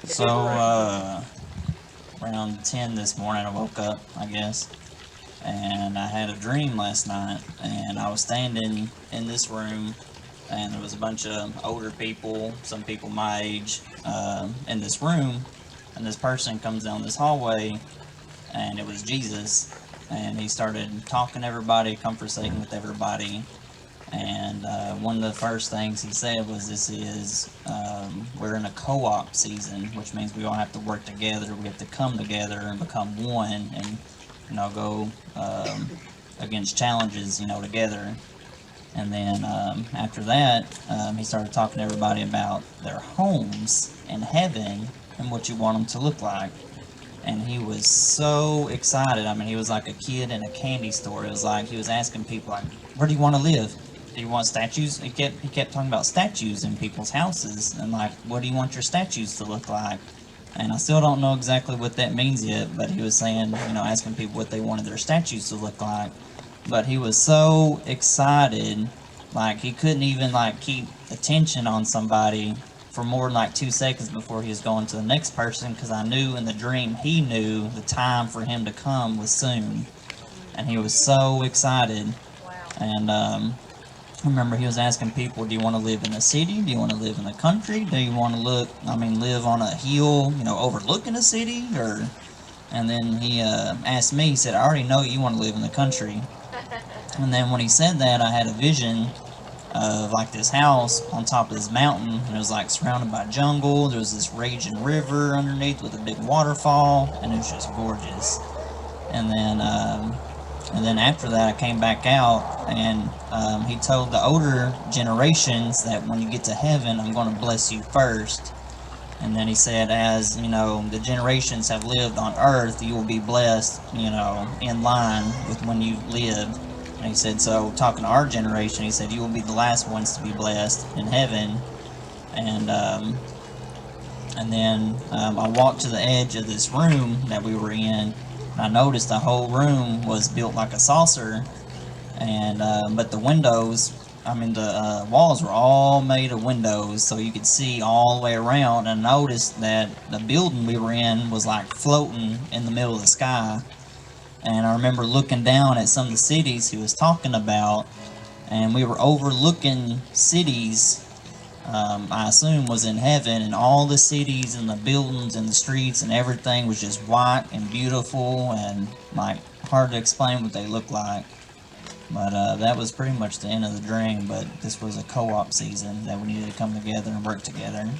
So, around 10 this morning, I woke up, I guess, and I had a dream last night, and I was standing in this room, and there was a bunch of older people, some people my age, in this room, and this person comes down this hallway, and it was Jesus, and he started talking to everybody, conversating with everybody, and one of the first things he said was, we're in a co-op season, which means we all have to work together. We have to come together and become one and, go against challenges, together. And then after that, he started talking to everybody about their homes in heaven and what you want them to look like. And he was so excited. I mean, he was like a kid in a candy store. It was like he was asking people, like, where do you want to live? Do you want statues? He kept talking about statues in people's houses, and like, what do you want your statues to look like? And I still don't know exactly what that means yet, but he was saying, asking people what they wanted their statues to look like. But he was so excited, like he couldn't even like keep attention on somebody for more than like 2 seconds before he was going to the next person, because I knew in the dream he knew the time for him to come was soon, and he was so excited. And I remember he was asking people, do you want to live in a city? Do you want to live in the country? Do you want to live on a hill, overlooking a city? And then he asked me, he said, I already know you want to live in the country. And then when he said that, I had a vision of like this house on top of this mountain, and it was like surrounded by jungle. There was this raging river underneath with a big waterfall, and it was just gorgeous. And then after that, I came back out, and he told the older generations that when you get to heaven, I'm going to bless you first. And then he said, as the generations have lived on earth, you will be blessed, in line with when you lived. And he said, so talking to our generation, he said, you will be the last ones to be blessed in heaven. And then I walked to the edge of this room that we were in, and I noticed the whole room was built like a saucer, and but the windows, the walls were all made of windows, so you could see all the way around. And I noticed that the building we were in was like floating in the middle of the sky. And I remember looking down at some of the cities he was talking about, and we were overlooking cities I assume was in heaven, and all the cities and the buildings and the streets and everything was just white and beautiful, and like hard to explain what they looked like. But that was pretty much the end of the dream. But this was a co-op season that we needed to come together and work together.